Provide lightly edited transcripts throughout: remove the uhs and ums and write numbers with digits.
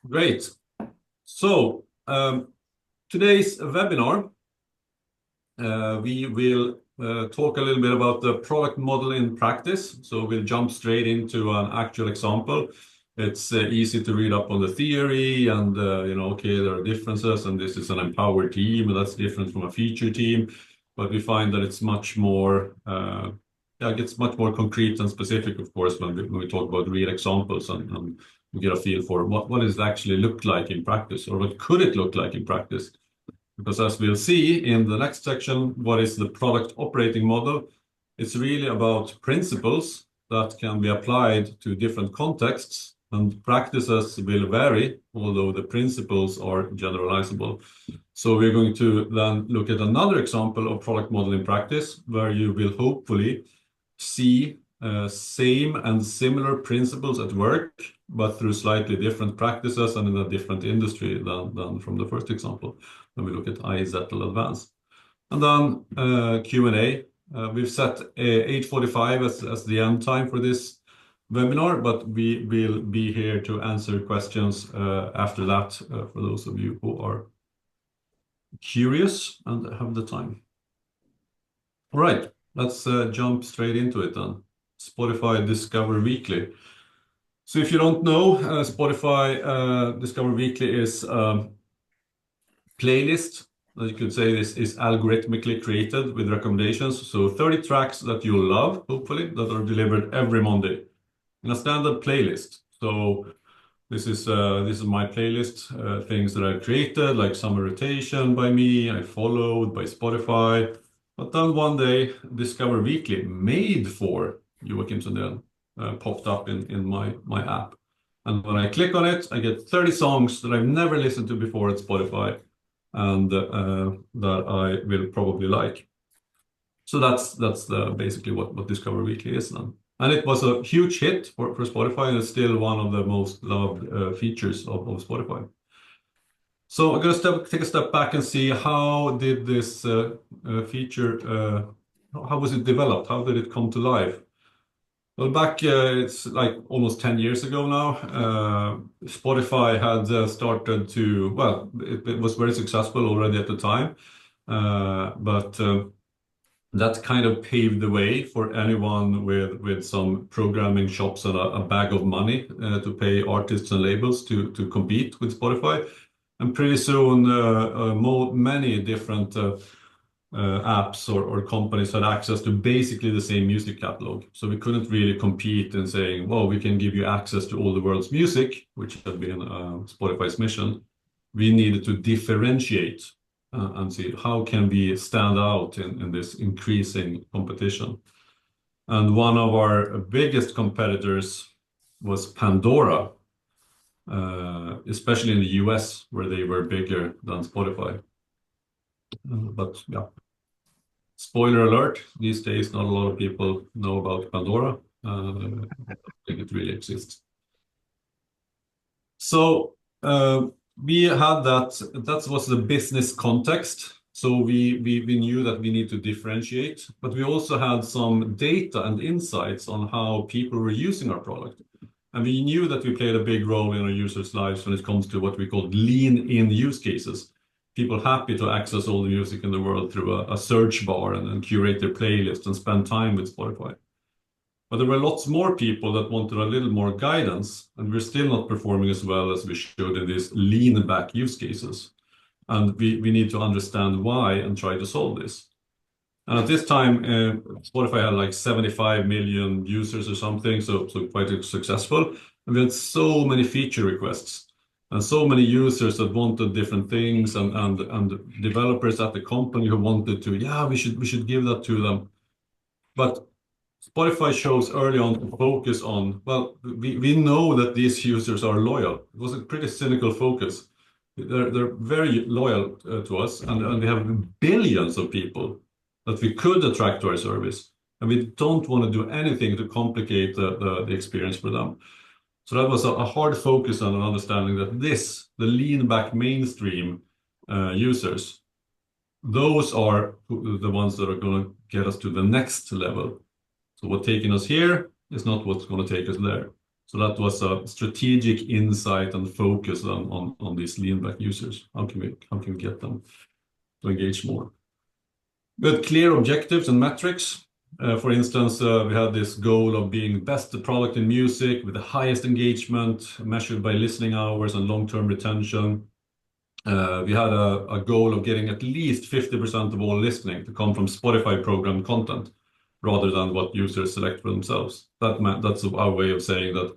Great. So, today's webinar, we will talk a little bit about the product model in practice. So we'll jump straight into an actual example. It's easy to read up on the theory and, okay, there are differences, and this is an empowered team, and that's different from a feature team. But we find that it's much more, it gets much more concrete and specific, of course, when we talk about real examples and we get a feel for what does it actually look like in practice, or what could it look like in practice? Because as we'll see in the next section, what is the product operating model? It's really about principles that can be applied to different contexts, and practices will vary, although the principles are generalizable. So we're going to then look at another example of product model in practice, where you will hopefully see same and similar principles at work, but through slightly different practices and in a different industry than from the first example, when we look at iZettle Advanced. And then Q&A. We've set 8:45 as the end time for this webinar, but we will be here to answer questions after that for those of you who are curious and have the time. All right, let's jump straight into it then. Spotify Discover Weekly. So if you don't know, Spotify Discover Weekly is a playlist. You could say this is algorithmically created with recommendations. So 30 tracks that you'll love, hopefully, that are delivered every Monday in a standard playlist. So this is my playlist, things that I've created, like Summer Rotation by me, I followed by Spotify. But then one day, Discover Weekly, made for Joakim Sundell, popped up in my app. And when I click on it, I get 30 songs that I've never listened to before at Spotify, and that I will probably like. So that's basically what Discover Weekly is then. And it was a huge hit for Spotify, and it's still one of the most loved features of Spotify. So I'm going to take a step back and see how did this feature, how was it developed? How did it come to life? Well, back, it's like almost 10 years ago now, Spotify had started to, well, it was very successful already at the time, but that kind of paved the way for anyone with some programming shops and a bag of money to pay artists and labels to compete with Spotify. And pretty soon, many different apps or companies had access to basically the same music catalog. So we couldn't really compete in saying, well, we can give you access to all the world's music, which had been Spotify's mission. We needed to differentiate and see how can we stand out in this increasing competition. And one of our biggest competitors was Pandora, especially in the US, where they were bigger than Spotify. But yeah, spoiler alert, these days not a lot of people know about Pandora. I think it really exists. So we had that was the business context. So we knew that we need to differentiate, but we also had some data and insights on how people were using our product. And we knew that we played a big role in our users' lives when it comes to what we call lean-in use cases. People happy to access all the music in the world through a search bar and curate their playlist and spend time with Spotify. But there were lots more people that wanted a little more guidance, and we're still not performing as well as we should in these lean-back use cases. And we need to understand why and try to solve this. And at this time, Spotify had like 75 million users or something, so quite successful. And we had so many feature requests and so many users that wanted different things, and developers at the company who wanted to, yeah, we should give that to them. But Spotify chose early on to focus on, well, we know that these users are loyal. It was a pretty cynical focus. They're very loyal to us, and we have billions of people that we could attract to our service, and we don't want to do anything to complicate the experience for them. So that was a hard focus on an understanding that the lean back mainstream users, those are the ones that are going to get us to the next level. So what's taking us here is not what's going to take us there. So that was a strategic insight and focus on these lean back users. How can we get them to engage more? We had clear objectives and metrics. For instance, we had this goal of being best product in music with the highest engagement measured by listening hours and long-term retention. We had a goal of getting at least 50% of all listening to come from Spotify programmed content rather than what users select for themselves. That's our way of saying that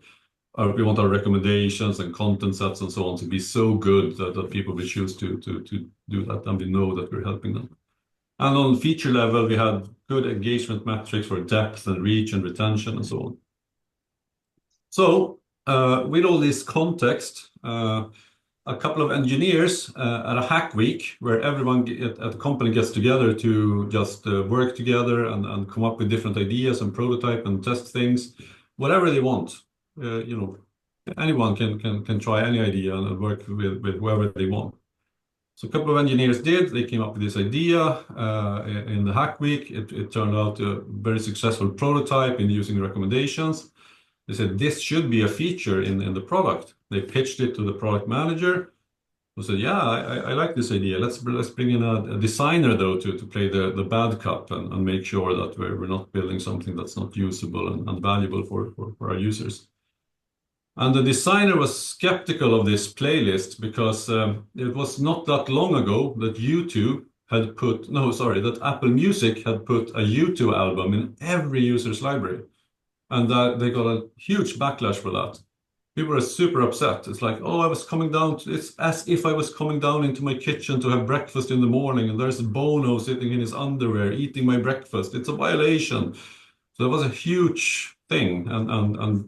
we want our recommendations and content sets and so on to be so good that people will choose to do that, and we know that we're helping them. And on feature level, we had good engagement metrics for depth and reach and retention and so on. So with all this context, a couple of engineers at a hack week where everyone at the company gets together to just work together and come up with different ideas and prototype and test things, whatever they want. Anyone can try any idea and work with whoever they want. So a couple of engineers they came up with this idea in the hack week. It turned out a very successful prototype in using recommendations. They said this should be a feature in the product. They pitched it to the product manager, who said, "Yeah, I like this idea. Let's bring in a designer though to play the bad cop and make sure that we're not building something that's not usable and valuable for our users." And the designer was skeptical of this playlist because it was not that long ago that that Apple Music had put a U2 album in every user's library. And they got a huge backlash for that. People were super upset. It's like, oh, it's as if I was coming down into my kitchen to have breakfast in the morning, and there's Bono sitting in his underwear eating my breakfast. It's a violation. So it was a huge thing, and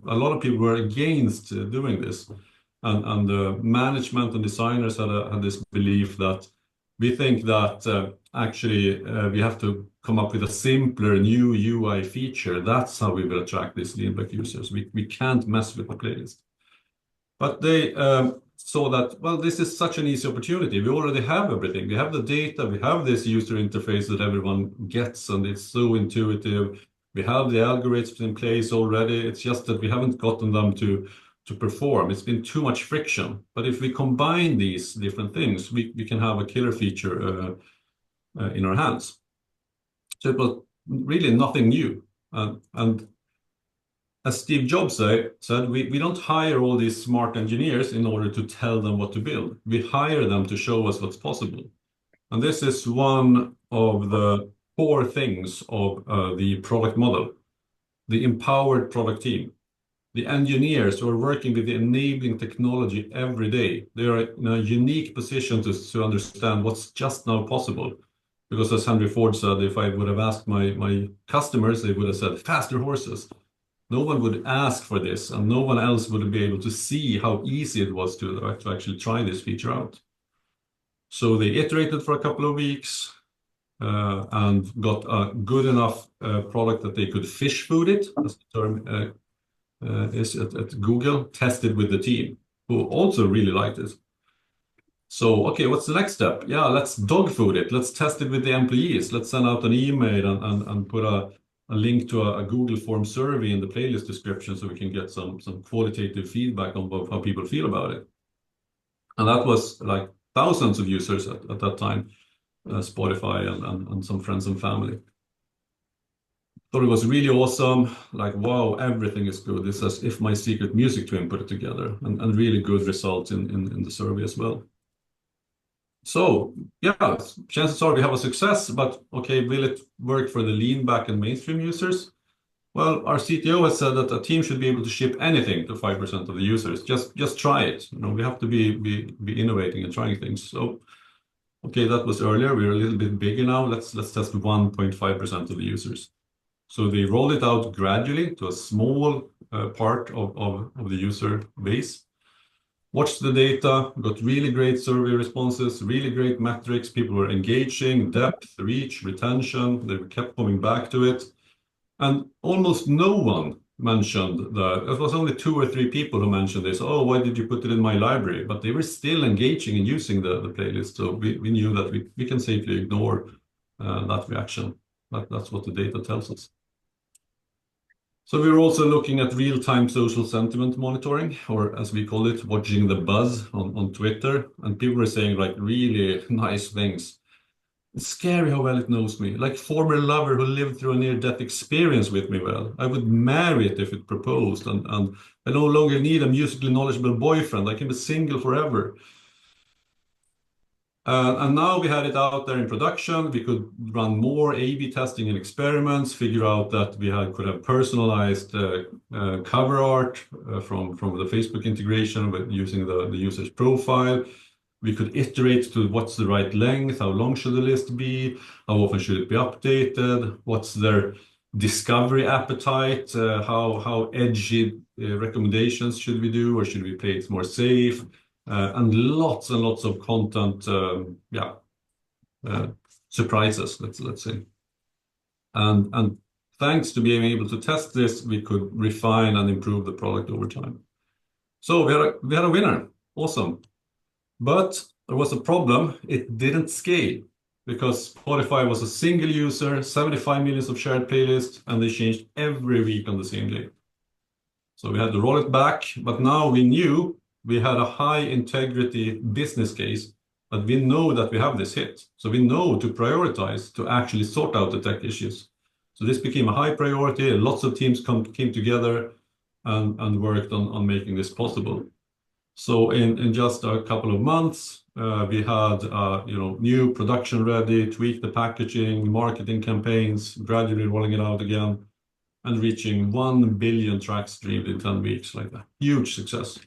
a lot of people were against doing this. And the management and designers had this belief that we think that actually we have to come up with a simpler new UI feature. That's how we will attract these lean-back users. We can't mess with the playlist. But they saw that, well, this is such an easy opportunity. We already have everything. We have the data. We have this user interface that everyone gets, and it's so intuitive. We have the algorithms in place already. It's just that we haven't gotten them to perform. It's been too much friction. But if we combine these different things, we can have a killer feature in our hands. So it was really nothing new. And as Steve Jobs said, we don't hire all these smart engineers in order to tell them what to build. We hire them to show us what's possible. And this is one of the core things of the product model, the empowered product team. The engineers who are working with the enabling technology every day, they are in a unique position to understand what's just now possible. Because as Henry Ford said, if I would have asked my customers, they would have said faster horses. No one would ask for this, and no one else would be able to see how easy it was to actually try this feature out. So they iterated for a couple of weeks and got a good enough product that they could fish food it, as the term is at Google, tested with the team, who also really liked it. So, okay, what's the next step? Yeah, let's dog food it. Let's test it with the employees. Let's send out an email and put a link to a Google form survey in the playlist description so we can get some qualitative feedback on how people feel about it. And that was like thousands of users at that time, Spotify and some friends and family. Thought it was really awesome. Like, wow, everything is good. It's as if my secret music twin put it together, and really good results in the survey as well. So yeah, chances are we have a success, but okay, will it work for the lean back and mainstream users? Well, our CTO has said that a team should be able to ship anything to 5% of the users. Just try it. We have to be innovating and trying things. So okay, that was earlier. We're a little bit bigger now. Let's test 1.5% of the users. So they rolled it out gradually to a small part of the user base. Watched the data, got really great survey responses, really great metrics. People were engaging, depth, reach, retention. They kept coming back to it. And almost no one mentioned that. It was only 2 or 3 people who mentioned this. Oh, why did you put it in my library? But they were still engaging and using the playlist. So we knew that we can safely ignore that reaction. That's what the data tells us. So we were also looking at real-time social sentiment monitoring, or as we call it, watching the buzz on Twitter. And people were saying like really nice things. It's scary how well it knows me. Like former lover who lived through a near-death experience with me well. I would marry it if it proposed, and I no longer need a musically knowledgeable boyfriend. I can be single forever. And now we had it out there in production. We could run more A/B testing and experiments, figure out that could have personalized cover art from the Facebook integration, but using the user's profile. We could iterate to what's the right length, how long should the list be, how often should it be updated, what's their discovery appetite, how edgy recommendations should we do, or should we play it more safe, and lots of content, surprises, let's say. And thanks to being able to test this, we could refine and improve the product over time. So we had a winner. Awesome. But there was a problem. It didn't scale because Spotify was a single user, 75 million of shared playlists, and they changed every week on the same day. So we had to roll it back, but now we knew we had a high integrity business case, but we know that we have this hit. So we know to prioritize to actually sort out the tech issues. So this became a high priority. Lots of teams came together and worked on making this possible. So in just a couple of months, we had new production ready, tweak the packaging, marketing campaigns, gradually rolling it out again, and reaching 1 billion tracks streamed in 10 weeks, like a huge success.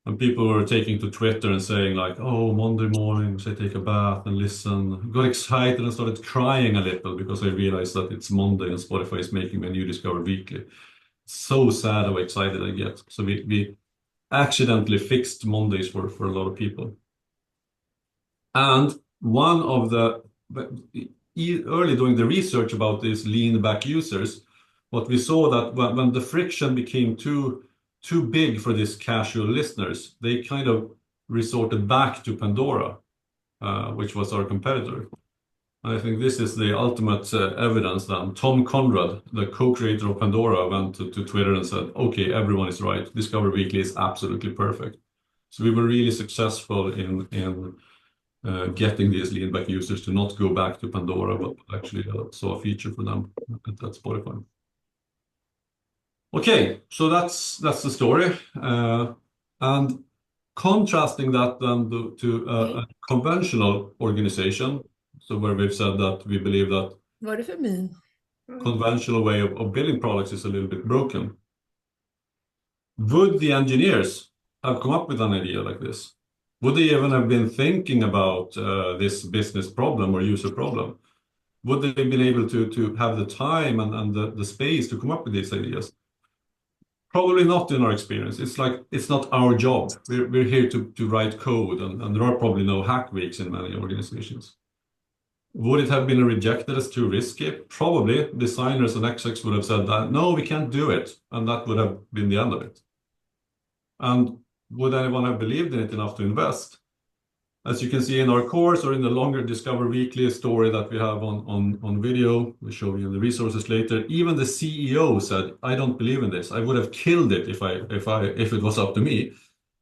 And people were taking to Twitter and saying like, "Oh, Monday mornings I take a bath and listen." Got excited and started crying a little because I realized that it's Monday and Spotify is making me a new Discover Weekly. So sad how excited I get. So we accidentally fixed Mondays for a lot of people. And one of early doing the research about these lean back users, what we saw that when the friction became too big for these casual listeners, they kind of resorted back to Pandora, which was our competitor. And I think this is the ultimate evidence then. Tom Conrad, the co-creator of Pandora, went to Twitter and said, "Okay, everyone is right. Discover Weekly is absolutely perfect." So we were really successful in getting these lean back users to not go back to Pandora, but actually saw a feature for them at Spotify. Okay, so that's the story. And contrasting that then to a conventional organization, so where we've said that we believe that Vad är det för min? conventional way of building products is a little bit broken. Would the engineers have come up with an idea like this? Would they even have been thinking about this business problem or user problem? Would they have been able to have the time and the space to come up with these ideas? Probably not in our experience. It's like it's not our job. We're here to write code, and there are probably no hack weeks in many organizations. Would it have been rejected as too risky? Probably. Designers and execs would have said that, no, we can't do it. And that would have been the end of it. And would anyone have believed in it enough to invest? As you can see in our course or in the longer Discover Weekly story that we have on video, we'll show you the resources later. Even the CEO said, "I don't believe in this. I would have killed it if it was up to me."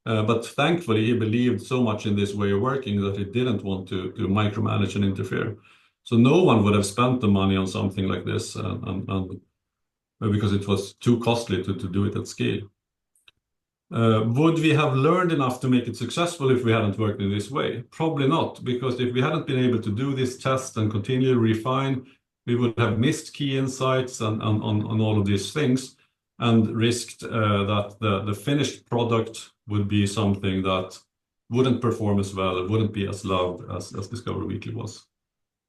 But thankfully, he believed so much in this way of working that he didn't want to micromanage and interfere. So no one would have spent the money on something like this, and because it was too costly to do it at scale. Would we have learned enough to make it successful if we hadn't worked in this way? Probably not, because if we hadn't been able to do this test and continue to refine, we would have missed key insights on all of these things and risked that the finished product would be something that wouldn't perform as well, it wouldn't be as loved as Discover Weekly was.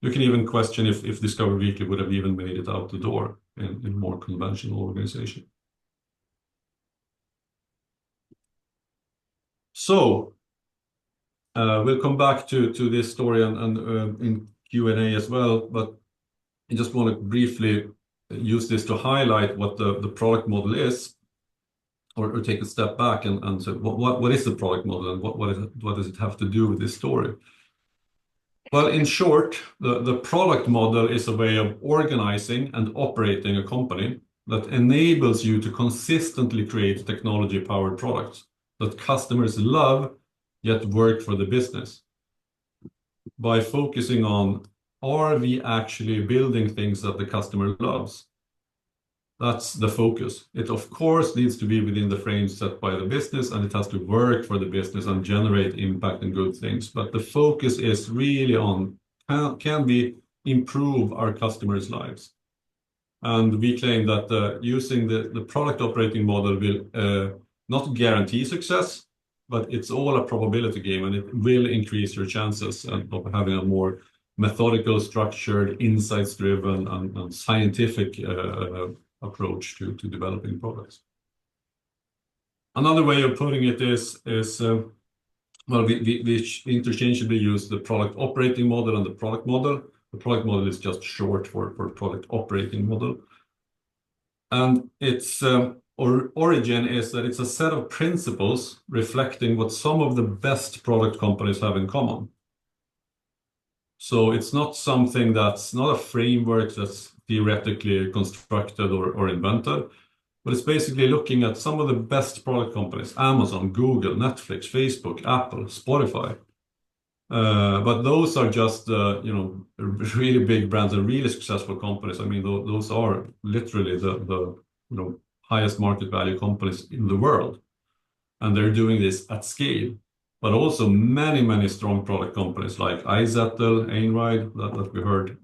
You can even question if Discover Weekly would have even made it out the door in a more conventional organization. So we'll come back to this story and in Q&A as well, but I just want to briefly use this to highlight what the product model is, or take a step back and say, what is the product model and what does it have to do with this story? Well, in short, the product model is a way of organizing and operating a company that enables you to consistently create technology-powered products that customers love yet work for the business. By focusing on, are we actually building things that the customer loves? That's the focus. It, of course, needs to be within the frames set by the business, and it has to work for the business and generate impact and good things. But the focus is really on, can we improve our customers' lives? And we claim that using the product operating model will not guarantee success, but it's all a probability game, and it will increase your chances of having a more methodical, structured, insights-driven, and scientific approach to developing products. Another way of putting it is well, we interchangeably use the product operating model and the product model. The product model is just short for product operating model. And its origin is that it's a set of principles reflecting what some of the best product companies have in common. So it's not something that's not a framework that's theoretically constructed or invented, but it's basically looking at some of the best product companies: Amazon, Google, Netflix, Facebook, Apple, Spotify. But those are just really big brands and really successful companies. I mean, those are literally the highest market value companies in the world, and they're doing this at scale. But also many strong product companies like iZettle, Einride, that we heard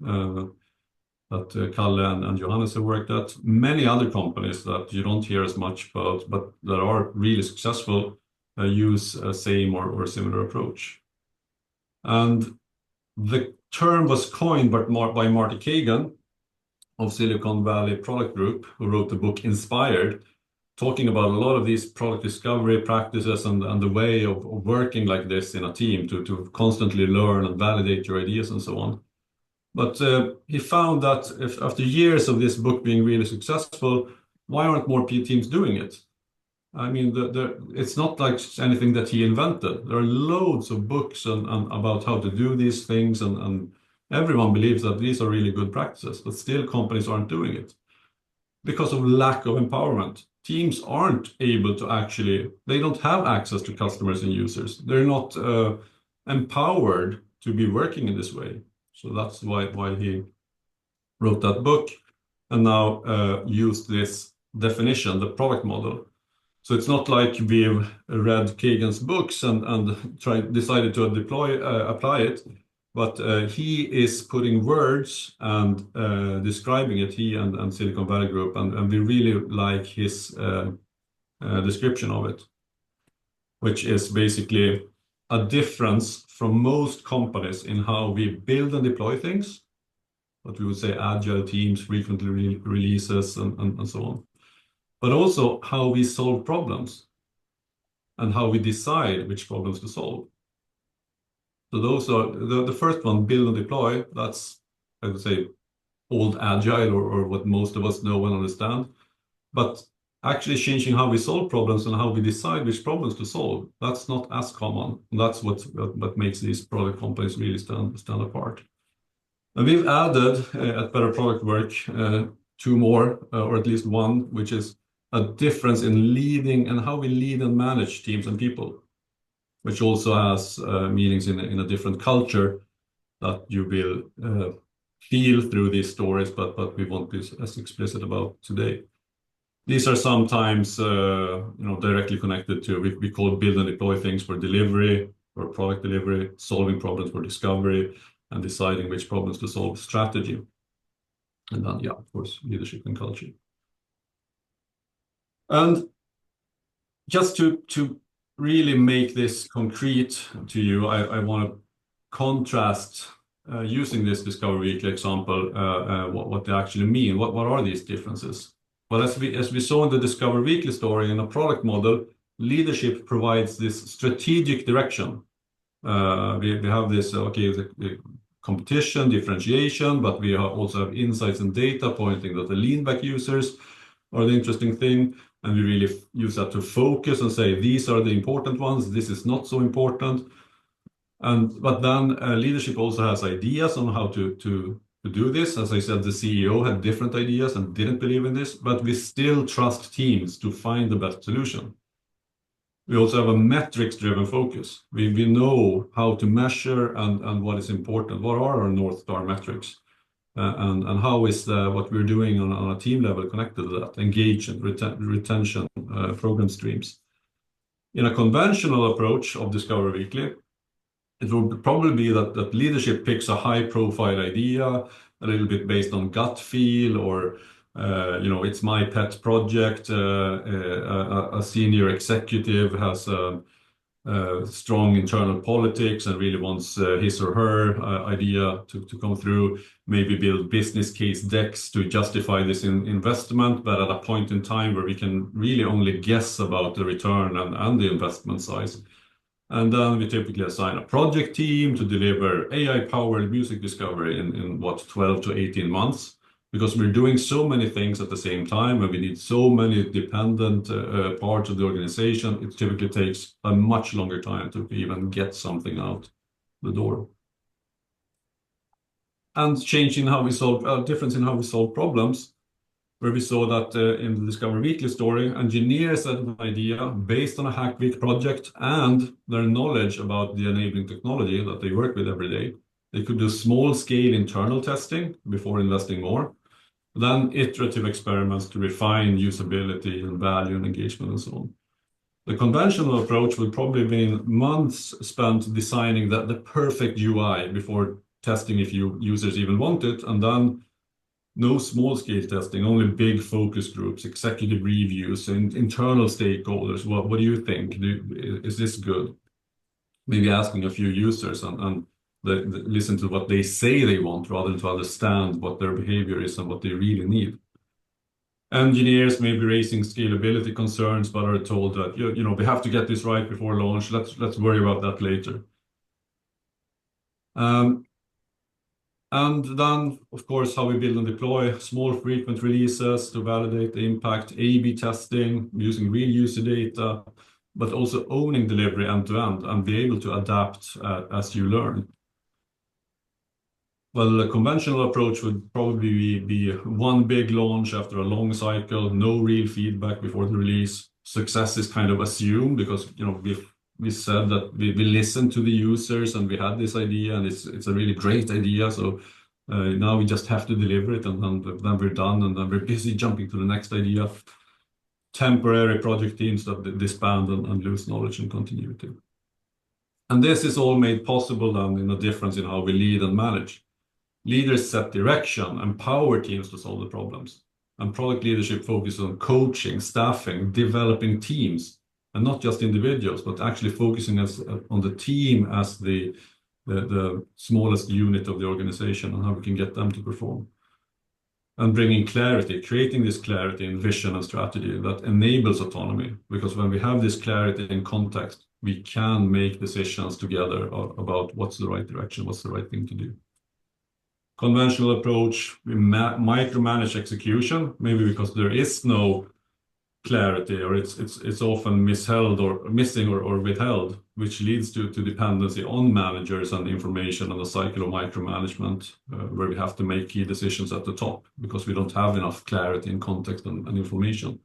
that Kalle and Johannes have worked at. Many other companies that you don't hear as much about, but that are really successful, use a same or similar approach. And the term was coined by Marty Kagan of Silicon Valley Product Group, who wrote the book Inspired, talking about a lot of these product discovery practices and the way of working like this in a team to constantly learn and validate your ideas and so on. But he found that after years of this book being really successful, why aren't more teams doing it? I mean, it's not like anything that he invented. There are loads of books and about how to do these things, and everyone believes that these are really good practices, but still companies aren't doing it because of lack of empowerment. Teams aren't able to they don't have access to customers and users. They're not empowered to be working in this way. So that's why he wrote that book and now used this definition, the product model. So it's not like we've read Kagan's books and decided to apply it, but he is putting words and describing it, he and Silicon Valley Group, and we really like his description of it, which is basically a difference from most companies in how we build and deploy things, what we would say agile teams, frequently releases, and so on. But also how we solve problems and how we decide which problems to solve. So those are the first one, build and deploy. That's, I would say, old agile or what most of us know and understand. But actually changing how we solve problems and how we decide which problems to solve, that's not as common. And that's what makes these product companies really stand apart. And we've added at Better Product Work two more, or at least one, which is a difference in leading and how we lead and manage teams and people, which also has meanings in a different culture that you will feel through these stories, but we won't be as explicit about today. These are sometimes directly connected to, we call build and deploy things for delivery or product delivery, solving problems for discovery, and deciding which problems to solve, strategy. And then, of course, leadership and culture. And just to really make this concrete to you, I want to contrast using this Discover Weekly example, what they actually mean. What are these differences? Well, as we saw in the Discover Weekly story, in a product model, leadership provides this strategic direction. We have this, the competition, differentiation, but we also have insights and data pointing that the lean back users are the interesting thing. And we really use that to focus and say, these are the important ones, this is not so important. But then leadership also has ideas on how to do this. As I said, the CEO had different ideas and didn't believe in this, but we still trust teams to find the best solution. We also have a metrics-driven focus. We know how to measure and what is important. What are our North Star metrics? And how is what we're doing on a team level connected to that? Engagement, retention, program streams. In a conventional approach of Discover Weekly, it would probably be that leadership picks a high-profile idea, a little bit based on gut feel, or it's my pet project. A senior executive has strong internal politics and really wants his or her idea to come through. Maybe build business case decks to justify this investment, but at a point in time where we can really only guess about the return and the investment size. And then we typically assign a project team to deliver AI-powered music discovery in 12 to 18 months, because we're doing so many things at the same time and we need so many dependent parts of the organization. It typically takes a much longer time to even get something out the door. And changing how we solve, difference in how we solve problems, where we saw that in the Discover Weekly story, engineers had an idea based on a Hack Week project and their knowledge about the enabling technology that they work with every day. They could do small-scale internal testing before investing more, then iterative experiments to refine usability and value and engagement and so on. The conventional approach would probably be months spent designing the perfect UI before testing if users even want it, and then no small-scale testing, only big focus groups, executive reviews, and internal stakeholders. What do you think? Is this good? Maybe asking a few users and listen to what they say they want rather than to understand what their behavior is and what they really need. Engineers may be raising scalability concerns, but are told that we have to get this right before launch. Let's worry about that later. And then, of course, how we build and deploy small frequent releases to validate the impact, A/B testing, using real user data, but also owning delivery end-to-end and be able to adapt as you learn. Well, the conventional approach would probably be one big launch after a long cycle, no real feedback before the release. Success is kind of assumed because we said that we listened to the users and we had this idea and it's a really great idea. So now we just have to deliver it, and then we're done, and then we're busy jumping to the next idea. Temporary project teams that disband and lose knowledge and continuity. And this is all made possible then in a difference in how we lead and manage. Leaders set direction, empower teams to solve the problems. And product leadership focuses on coaching, staffing, developing teams, and not just individuals, but actually focusing on the team as the smallest unit of the organization and how we can get them to perform. And bringing clarity, creating this clarity in vision and strategy that enables autonomy. Because when we have this clarity in context, we can make decisions together about what's the right direction, what's the right thing to do. Conventional approach, we micromanage execution, maybe because there is no clarity, or it's often misheld or missing or withheld, which leads to dependency on managers and information and a cycle of micromanagement where we have to make key decisions at the top because we don't have enough clarity in context and information.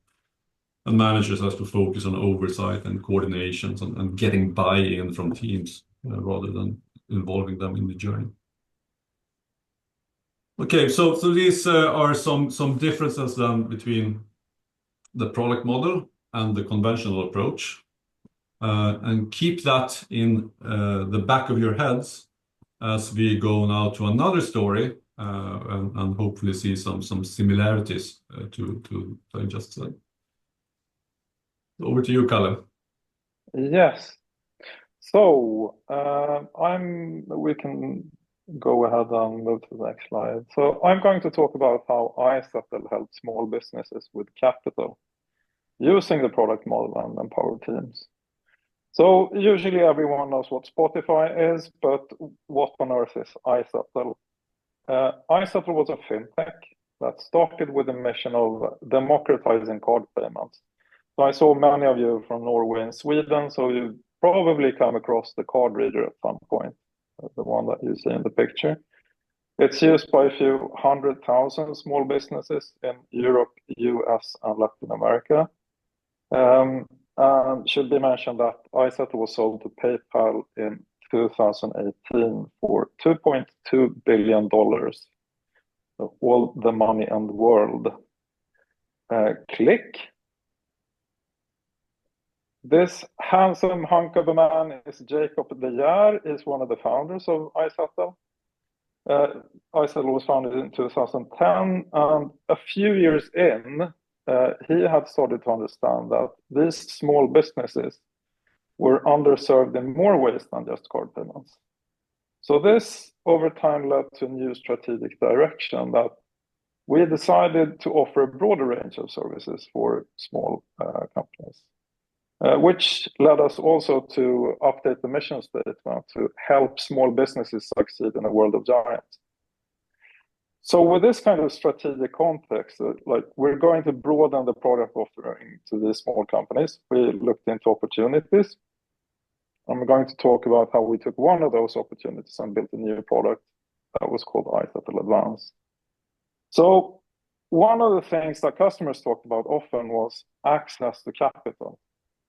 And managers have to focus on oversight and coordinations and getting buy-in from teams rather than involving them in the journey. Okay, so these are some differences then between the product model and the conventional approach, and keep that in the back of your heads as we go now to another story and hopefully see some similarities to what I just said. Over to you, Kalle. Yes. So we can go ahead and move to the next slide. So I'm going to talk about how iZettle helps small businesses with capital using the product model and empower teams. So usually everyone knows what Spotify is, but what on earth is iZettle? iZettle was a fintech that started with a mission of democratizing card payments. So I saw many of you from Norway and Sweden, so you probably come across the card reader at some point, the one that you see in the picture. It's used by a few 100,000 small businesses in Europe, US, and Latin America. And should be mentioned that iZettle was sold to PayPal in 2018 for $2.2 billion. So all the money in the world. Click. This handsome hunk of a man is Jacob De Geer. He's one of the founders of iZettle. iZettle was founded in 2010, and a few years in, he had started to understand that these small businesses were underserved in more ways than just card payments. So this, over time, led to a new strategic direction that we decided to offer a broader range of services for small companies, which led us also to update the mission statement to help small businesses succeed in a world of giants. So with this kind of strategic context, like we're going to broaden the product offering to these small companies. We looked into opportunities. I'm going to talk about how we took one of those opportunities and built a new product that was called iZettle Advanced. So one of the things that customers talked about often was access to capital.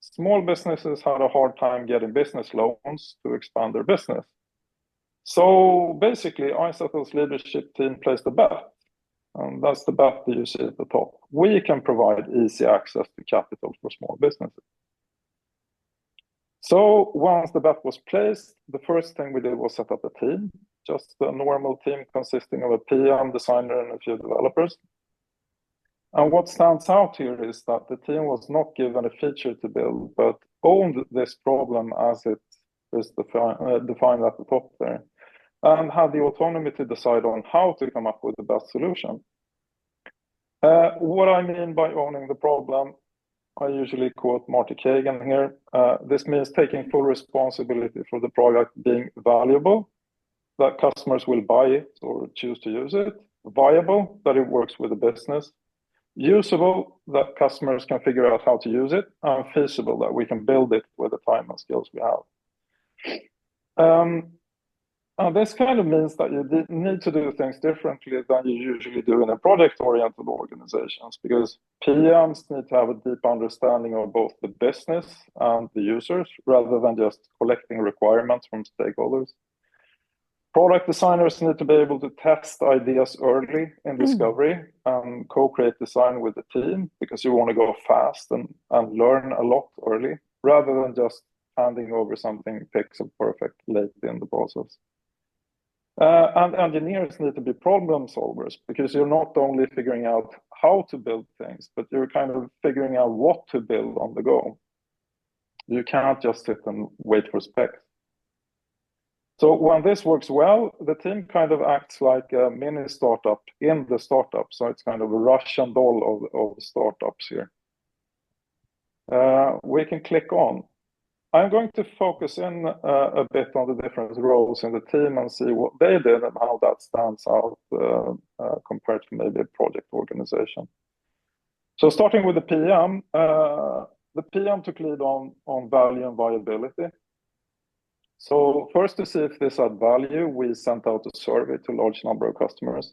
Small businesses had a hard time getting business loans to expand their business. So basically, iZettle's leadership team placed a bet, and that's the bet that you see at the top. We can provide easy access to capital for small businesses. So once the bet was placed, the first thing we did was set up a team, just a normal team consisting of a PM, designer, and a few developers. And what stands out here is that the team was not given a feature to build, but owned this problem as it is defined at the top there, and had the autonomy to decide on how to come up with the best solution. What I mean by owning the problem, I usually quote Marty Kagan here. This means taking full responsibility for the product being valuable, that customers will buy it or choose to use it, viable, that it works with the business, usable, that customers can figure out how to use it, and feasible, that we can build it with the time and skills we have. And this kind of means that you need to do things differently than you usually do in a project-oriented organizations, because PMs need to have a deep understanding of both the business and the users, rather than just collecting requirements from stakeholders. Product designers need to be able to test ideas early in discovery and co-create design with the team, because you want to go fast and learn a lot early, rather than just handing over something pixel perfect late in the process. And engineers need to be problem solvers, because you're not only figuring out how to build things, but you're kind of figuring out what to build on the go. You can't just sit and wait for specs. So when this works well, the team kind of acts like a mini startup in the startup. So it's kind of a Russian doll of startups here. We can click on. I'm going to focus in a bit on the different roles in the team and see what they did and how that stands out compared to maybe a project organization. So starting with the PM took lead on value and viability. So first, to see if this had value, we sent out a survey to a large number of customers.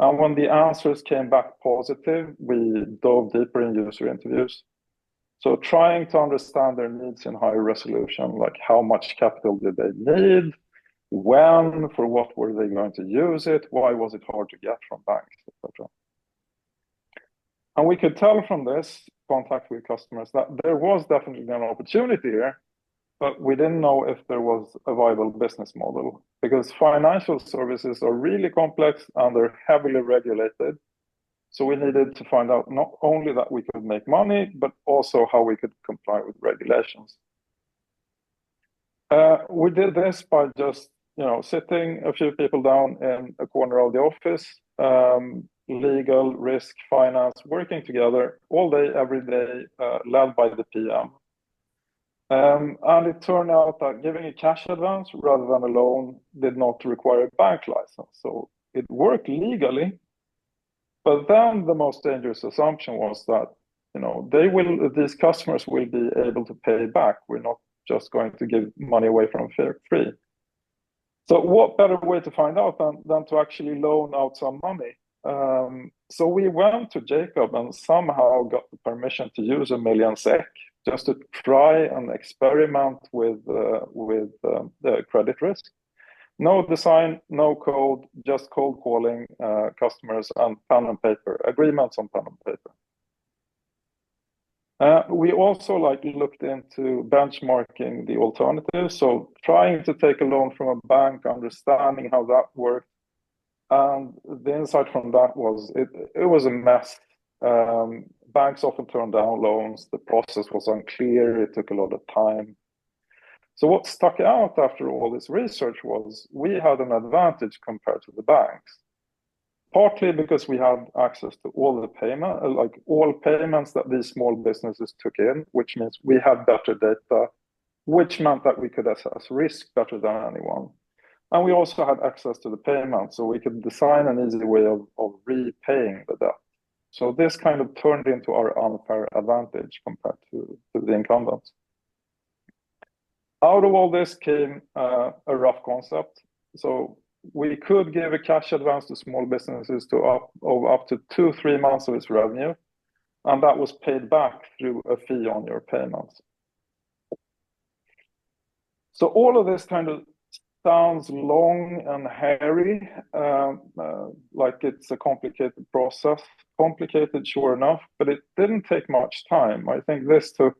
And when the answers came back positive, we dove deeper in user interviews. So trying to understand their needs in high resolution, like how much capital did they need, when, for what were they going to use it, why was it hard to get from banks, etc. And we could tell from this contact with customers that there was definitely an opportunity here, but we didn't know if there was a viable business model, because financial services are really complex and they're heavily regulated. So we needed to find out not only that we could make money, but also how we could comply with regulations. We did this by just, sitting a few people down in a corner of the office, legal, risk, finance, working together all day, every day, led by the PM. And it turned out that giving a cash advance rather than a loan did not require a bank license. So it worked legally. But then the most dangerous assumption was that, these customers will be able to pay back. We're not just going to give money away from free. So what better way to find out than to actually loan out some money? So we went to Jacob and somehow got the permission to use 1 million SEK just to try and experiment with the credit risk. No design, no code, just cold calling customers and pen and paper, agreements on pen and paper. We also looked into benchmarking the alternatives, so trying to take a loan from a bank, understanding how that worked. And the insight from that was it was a mess. Banks often turned down loans. The process was unclear. It took a lot of time. So what stuck out after all this research was we had an advantage compared to the banks. Partly because we had access to all the all payments that these small businesses took in, which means we had better data, which meant that we could assess risk better than anyone. And we also had access to the payment, so we could design an easy way of repaying the debt. So this kind of turned into our unfair advantage compared to the incumbents. Out of all this came a rough concept. So we could give a cash advance to small businesses of up to 2-3 months of its revenue, and that was paid back through a fee on your payments. So all of this kind of sounds long and hairy, like it's a complicated process. Complicated, sure enough, but it didn't take much time. I think this took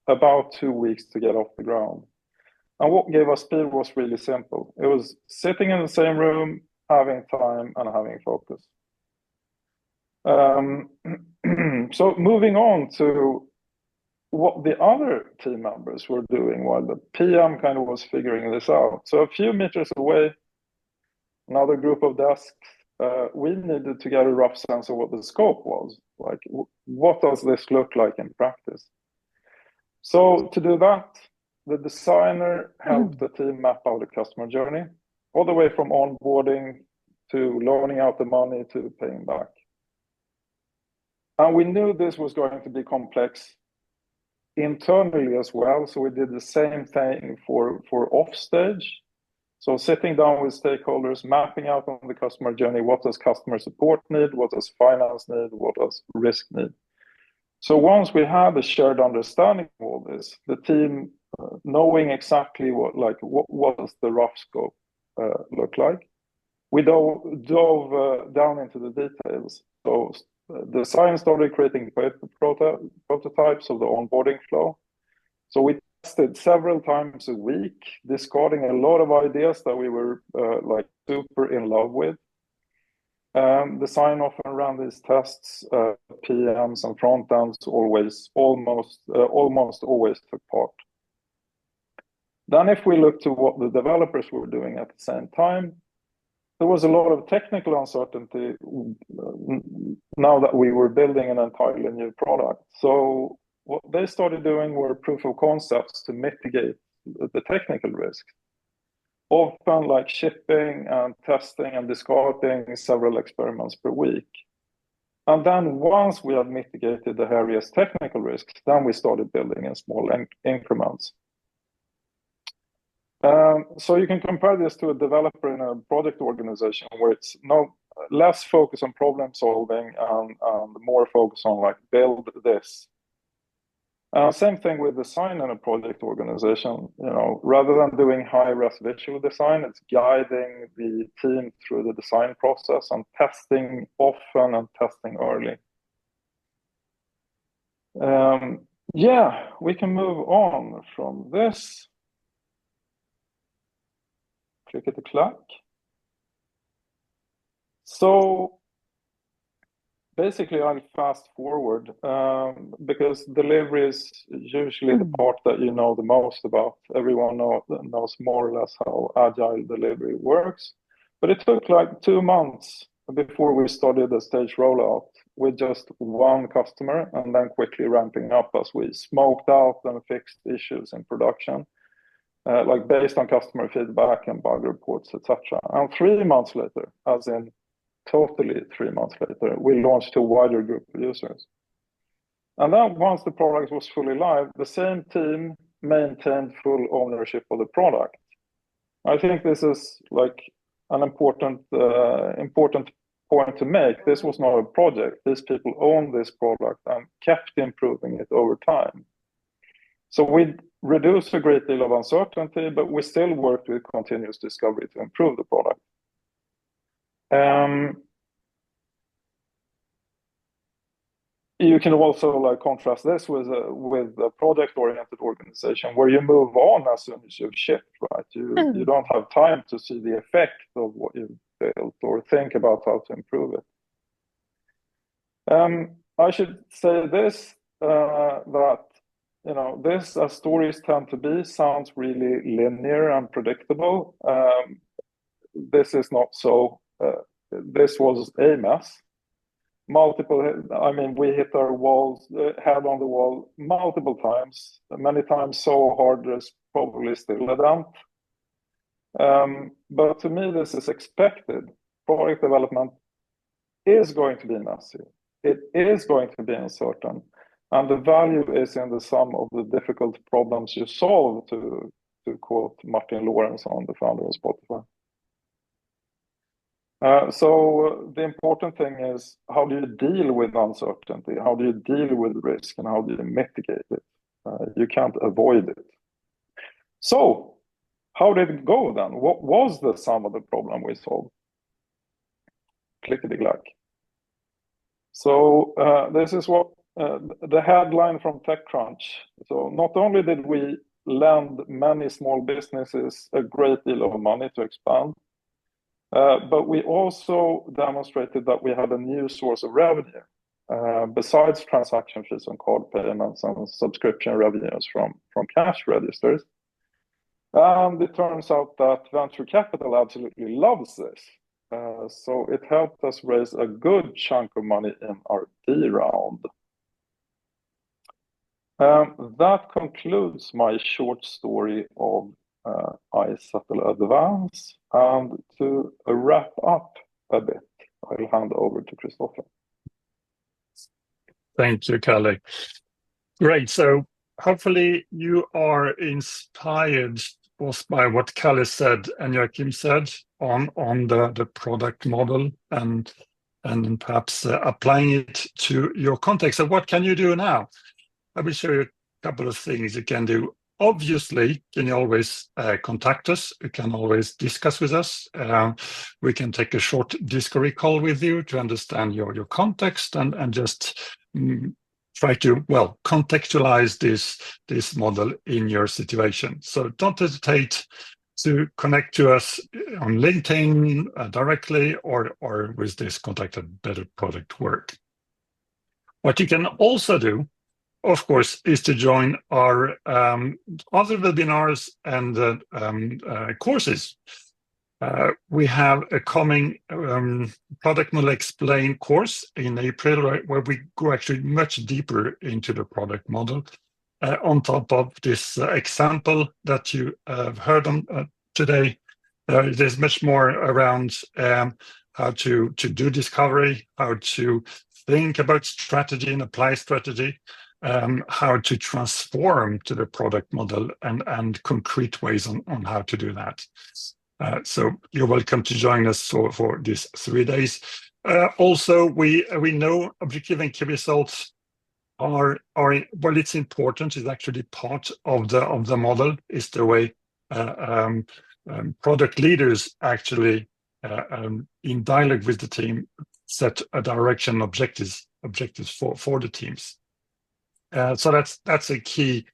about 2 weeks to get off the ground. And what gave us speed was really simple. It was sitting in the same room, having time and having focus. So moving on to what the other team members were doing while the PM kind of was figuring this out. So a few meters away, another group of desks, we needed to get a rough sense of what the scope was. Like, what does this look like in practice? So to do that, the designer helped the team map out the customer journey, all the way from onboarding to loaning out the money to paying back. And we knew this was going to be complex internally as well, so we did the same thing for offstage. So sitting down with stakeholders, mapping out on the customer journey, what does customer support need, what does finance need, what does risk need. So once we had a shared understanding of all this, the team knowing exactly what does the rough scope look like, we dove down into the details. So design started creating prototypes of the onboarding flow. So we tested several times a week, discarding a lot of ideas that we were super in love with. Design often ran these tests. PMs and front ends almost always took part. Then if we look to what the developers were doing at the same time, there was a lot of technical uncertainty now that we were building an entirely new product. So what they started doing were proof of concepts to mitigate the technical risk. Often like shipping and testing and discarding several experiments per week. And then once we had mitigated the hairiest technical risks, then we started building in small increments. So you can compare this to a developer in a product organization where it's less focus on problem solving and more focus on build this. Same thing with design in a project organization. Rather than doing high-res visual design, it's guiding the team through the design process and testing often and testing early. Yeah, we can move on from this. Click. So basically, I'll fast forward because delivery is usually the part that you know the most about. Everyone knows more or less how agile delivery works. But it took 2 months before we started the stage rollout with just one customer and then quickly ramping up as we smoked out and fixed issues in production. Based on customer feedback and bug reports, etc. And 3 months later, as in totally 3 months later, we launched to a wider group of users. And then once the product was fully live, the same team maintained full ownership of the product. I think this is like an important point to make. This was not a project. These people owned this product and kept improving it over time. So we reduced a great deal of uncertainty, but we still worked with continuous discovery to improve the product. You can also like contrast this with a project-oriented organization where you move on as soon as you've shipped, right? You don't have time to see the effect of what you've built or think about how to improve it. I should say this that this, as stories tend to be, sounds really linear and predictable. This is not so. This was a mess. We hit our head on the wall multiple times, many times so hard there's probably still a dent. But to me, this is expected. Product development is going to be messy. It is going to be uncertain. And the value is in the sum of the difficult problems you solve, to quote Martin Lorentzon, the founder of Spotify. So the important thing is, how do you deal with uncertainty? How do you deal with risk, and how do you mitigate it? You can't avoid it. So how did it go then? What was the sum of the problem we solved? Clickety-clack. So this is what the headline from TechCrunch. So not only did we lend many small businesses a great deal of money to expand, but we also demonstrated that we had a new source of revenue, besides transaction fees on card payments and subscription revenues from cash registers. And it turns out that venture capital absolutely loves this. So it helped us raise a good chunk of money in our D round. That concludes my short story of iZettle Advance. And to wrap up a bit, I'll hand over to Christopher. Thank you, Kalle. Great. So hopefully you are inspired both by what Kalle said and Joachim said on the product model and perhaps applying it to your context. So what can you do now? I will show you a couple of things you can do. Obviously, you can always contact us. You can always discuss with us. We can take a short discovery call with you to understand your context and just try to, contextualize this model in your situation. So don't hesitate to connect to us on LinkedIn directly or with this contact at Better Product Work. What you can also do, of course, is to join our other webinars and courses. We have a coming Product Model Explain course in April, right, where we go actually much deeper into the product model. On top of this example that you have heard on today, there's much more around how to do discovery, how to think about strategy and apply strategy, how to transform to the product model and concrete ways on how to do that. So you're welcome to join us for these 3 days. Also, we know objective and key results are well, it's important. It's actually part of the model. Is the way product leaders actually in dialogue with the team set a direction, objectives for the teams. So that's a key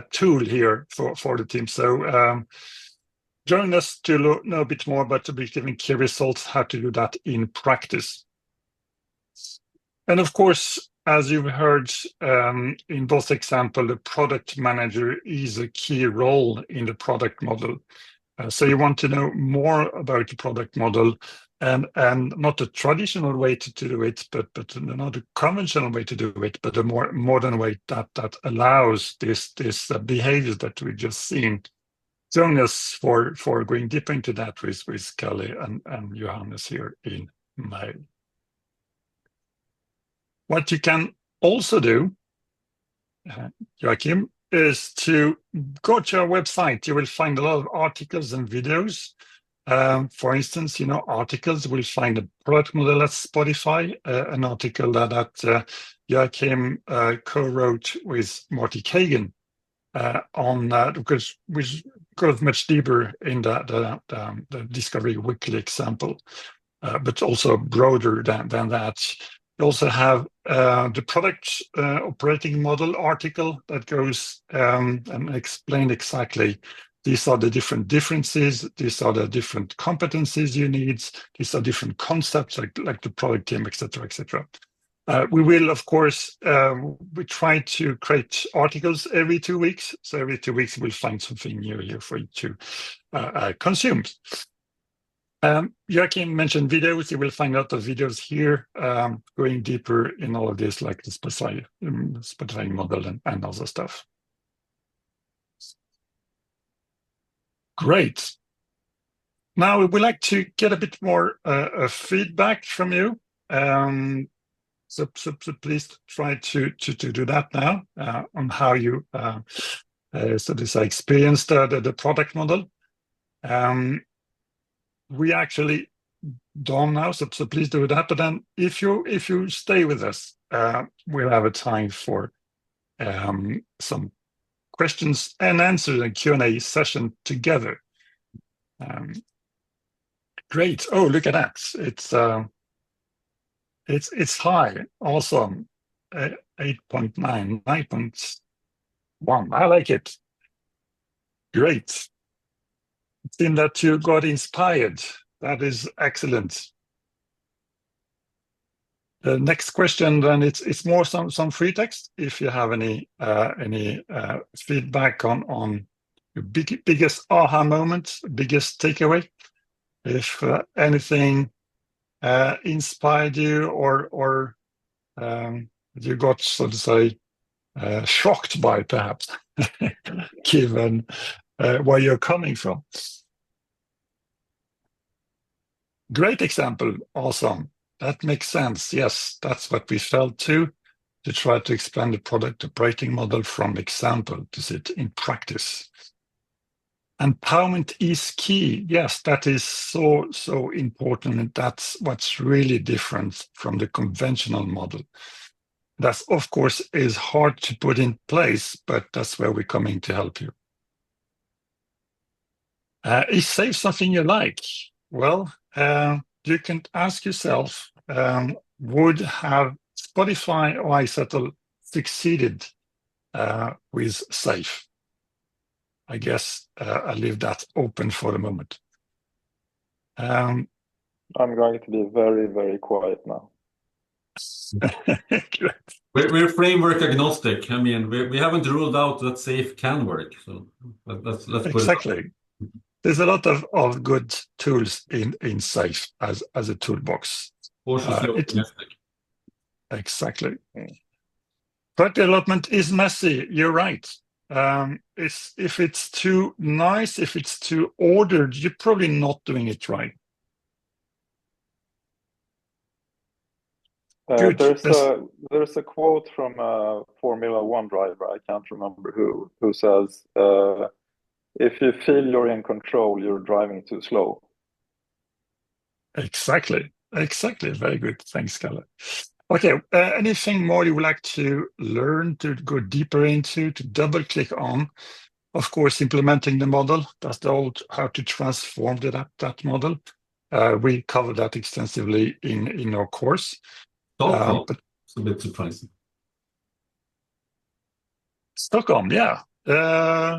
tool here for the team. So join us to know a bit more about objective and key results, how to do that in practice. And of course, as you've heard in both examples, the product manager is a key role in the product model. So you want to know more about the product model and not a traditional way to do it, but not a conventional way to do it, but a more modern way that allows this behaviors that we've just seen. Join us for going deeper into that with Kalle and Johannes here in May. What you can also do, Joachim, is to go to our website. You will find a lot of articles and videos. For instance, articles. We'll find a product model at Spotify, an article that Joachim co-wrote with Marty Kagan on because which goes much deeper in the Discovery Weekly example, but also broader than that. You also have the product operating model article that goes and explain exactly these are the different differences, these are the different competencies you need, these are different concepts like the product team, etc., etc. We will, of course, we try to create articles every 2 weeks. So every 2 weeks, we'll find something new here for you to consume. Joachim mentioned videos. You will find a lot of videos here going deeper in all of this, like the Spotify model and other stuff. Great. Now we would like to get a bit more feedback from you. So please try to do that now on how you experienced the product model. We actually done now, so please do that. But then if you stay with us, we'll have a time for some questions and answers and Q&A session together. Great. Oh, look at that. It's high. Awesome. 8.9, 9.1. I like it. Great. It seems that you got inspired. That is excellent. The next question, then it's more some free text. If you have any feedback on your biggest aha moment, biggest takeaway, if anything inspired you or you got, so to say, shocked by, perhaps, given where you're coming from. Great example. Awesome. That makes sense. Yes, that's what we felt too, to try to explain the product operating model from example to see it in practice. Empowerment is key. Yes, that is so important, and that's what's really different from the conventional model. That, of course, is hard to put in place, but that's where we're coming to help you. Is SAFe something you like? Well, you can ask yourself, would have Spotify or iZettle succeeded with SAFe? I guess I'll leave that open for the moment. I'm going to be very, very quiet now. We're framework agnostic. I mean, we haven't ruled out that SAFe can work. So let's put exactly. it. There's a lot of good tools in SAFe as a toolbox. Cautiously optimistic. Exactly. Product development is messy. You're right. If it's too nice, if it's too ordered, you're probably not doing it right. There's a quote from a Formula One driver, I can't remember who says, if you feel you're in control, you're driving too slow. Exactly. Very good. Thanks, Kalle. Okay, anything more you would like to learn, to go deeper into, to double click on? Of course, implementing the model. That's the old how to transform that model. We covered that extensively in our course. Stockholm, but it's a bit surprising. Stockholm, yeah.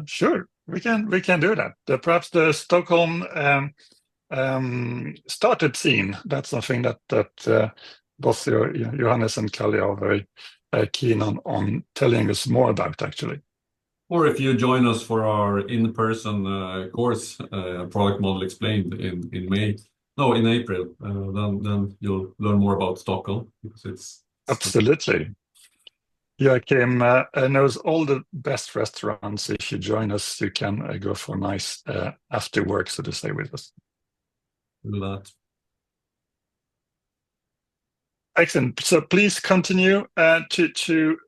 Sure, we can do that. Perhaps the Stockholm startup scene. That's something that both Johannes and Kalle are very keen on telling us more about, actually. Or if you join us for our in-person course, Product Model Explained in May. No, in April. Then you'll learn more about Stockholm because it's absolutely. Joachim knows all the best restaurants. If you join us, you can go for a nice after work, so to say, with us. Do that. Excellent. So please continue to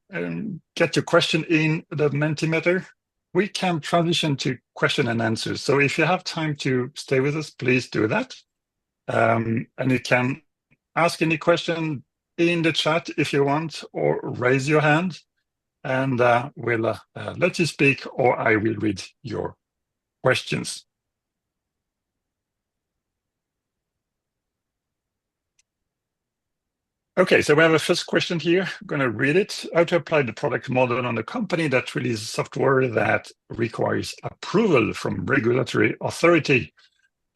get your question in the Mentimeter. We can transition to question and answers. So if you have time to stay with us, please do that. And you can ask any question in the chat if you want, or raise your hand, and we'll let you speak, or I will read your questions. Okay, so we have a first question here. I'm going to read it. How to apply the product model on a company that releases software that requires approval from regulatory authority,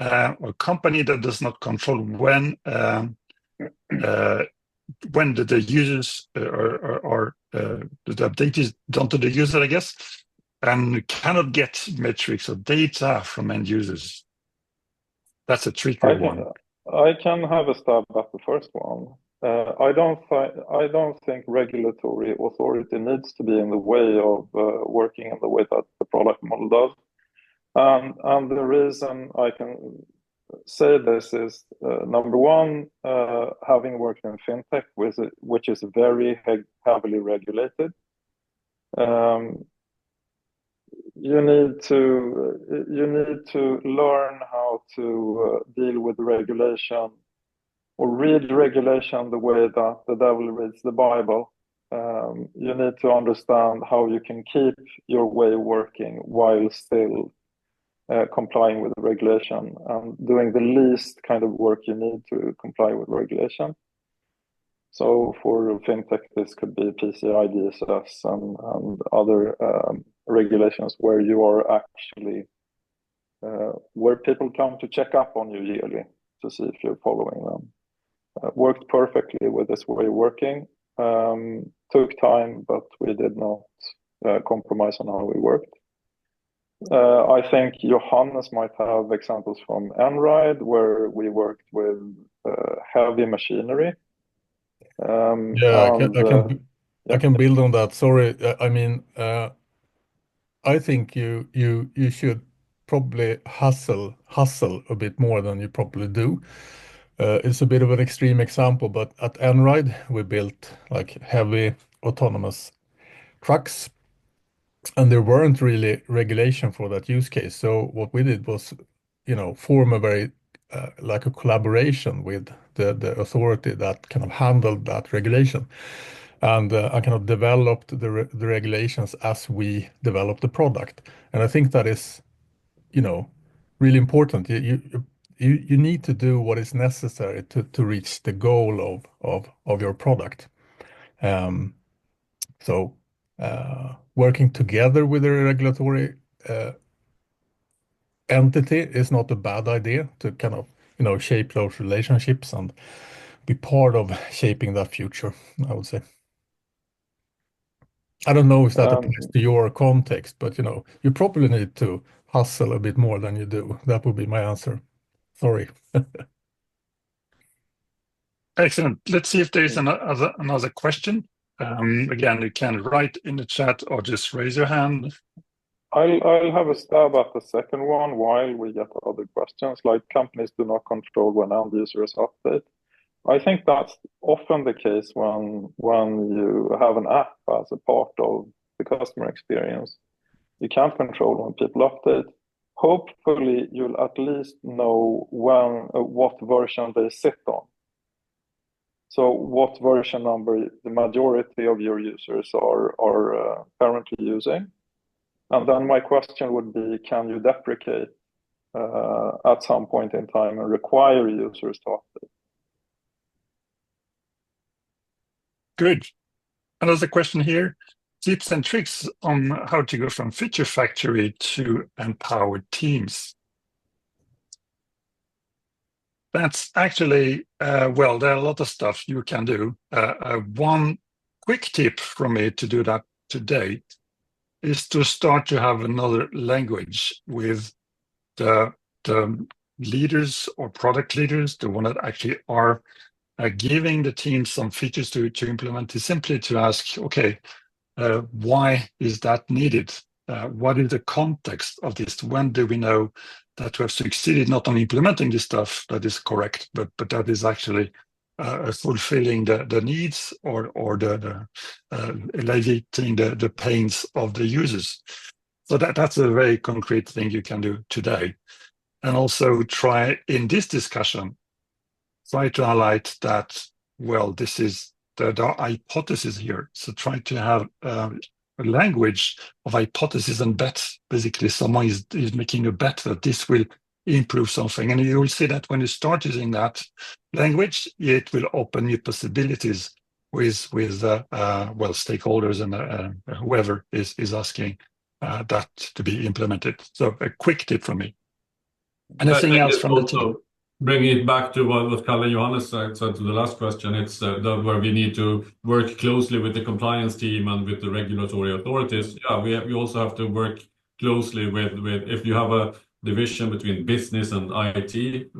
or a company that does not control when the users or the update is done to the user, I guess, and cannot get metrics or data from end users. That's a tricky one. I can have a stab at the first one. I don't think regulatory authority needs to be in the way of working in the way that the product model does. And the reason I can say this is, number one, having worked in fintech, which is very heavily regulated, you need to learn how to deal with regulation, or read regulation the way that the devil reads the Bible. You need to understand how you can keep your way working while still complying with the regulation, and doing the least kind of work you need to comply with regulation. So for fintech, this could be PCI DSS and other regulations where you are actually where people come to check up on you yearly to see if you're following them. Worked perfectly with this way of working. Took time, but we did not compromise on how we worked. I think Johannes might have examples from Enride where we worked with heavy machinery. I can build on that. Sorry, I mean, I think you should probably hustle a bit more than you probably do. It's a bit of an extreme example, but at Enride we built like heavy autonomous trucks, and there weren't really regulation for that use case. So what we did was, form a very like a collaboration with the authority that kind of handled that regulation, and I kind of developed the regulations as we developed the product. And I think that is, really important. You need to do what is necessary to reach the goal of your product. So working together with a regulatory entity is not a bad idea to kind of, shape those relationships and be part of shaping that future, I would say. I don't know if that applies to your context, but you probably need to hustle a bit more than you do. That would be my answer. Sorry. Excellent. Let's see if there's another question. Again, you can write in the chat or just raise your hand. I'll have a stab at the second one while we get other questions, like companies do not control when end users update. I think that's often the case when you have an app as a part of the customer experience. You can't control when people update. Hopefully, you'll at least know what version they sit on. So what version number the majority of your users are currently using. And then my question would be, can you deprecate at some point in time and require users to update? Good. Another question here. Tips and tricks on how to go from feature factory to empowered teams. That's actually, well, there are a lot of stuff you can do. One quick tip from me to do that today is to start to have another language with the leaders or product leaders, the one that actually are giving the team some features to implement, is simply to ask, okay, why is that needed? What is the context of this? When do we know that we have succeeded not only implementing this stuff that is correct, but that is actually fulfilling the needs or the alleviating the pains of the users. So that's a very concrete thing you can do today. And also try in this discussion, try to highlight that, well, this is the hypothesis here. So try to have a language of hypothesis and bets. Basically, someone is making a bet that this will improve something. And you will see that when you start using that language, it will open new possibilities with well, stakeholders and whoever is asking that to be implemented. So a quick tip from me. Anything else from the team? Bringing it back to what Kalle and Johannes said to the last question, it's where we need to work closely with the compliance team and with the regulatory authorities. Yeah, we also have to work closely with if you have a division between business and IT,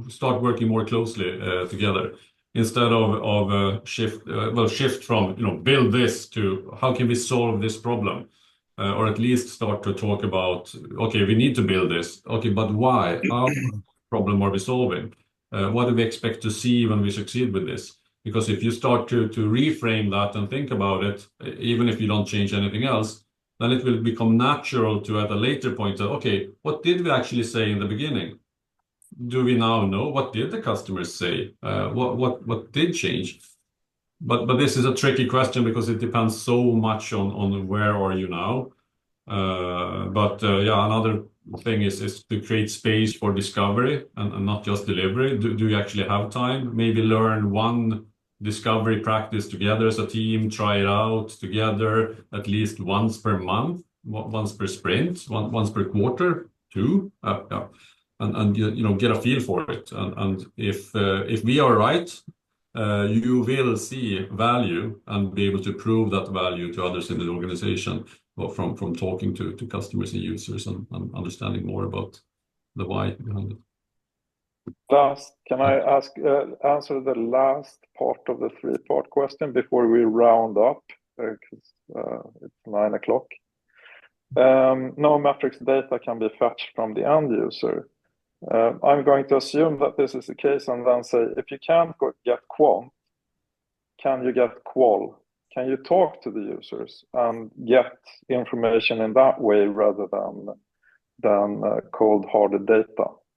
start working more closely together instead of shift from build this to how can we solve this problem. Or at least start to talk about, okay, we need to build this. Okay, but why? How problem are we solving? What do we expect to see when we succeed with this? Because if you start to reframe that and think about it, even if you don't change anything else, then it will become natural to at a later point say, okay, what did we actually say in the beginning? Do we now know what did the customers say? What did change? But this is a tricky question because it depends so much on where are you now. Yeah, another thing is to create space for discovery and not just delivery. Do you actually have time? Maybe learn one discovery practice together as a team, try it out together at least once per month, once per sprint, once per quarter, two. Yeah. And get a feel for it. And if we are right, you will see value and be able to prove that value to others in the organization from talking to customers and users and understanding more about the why behind it. Thus, can I answer the last part of the three-part question before we round up? Because it's 9 o'clock. No metrics data can be fetched from the end user. I'm going to assume that this is the case and then say, if you can't get quant, can you get qual? Can you talk to the users and get information in that way rather than cold-hearted data?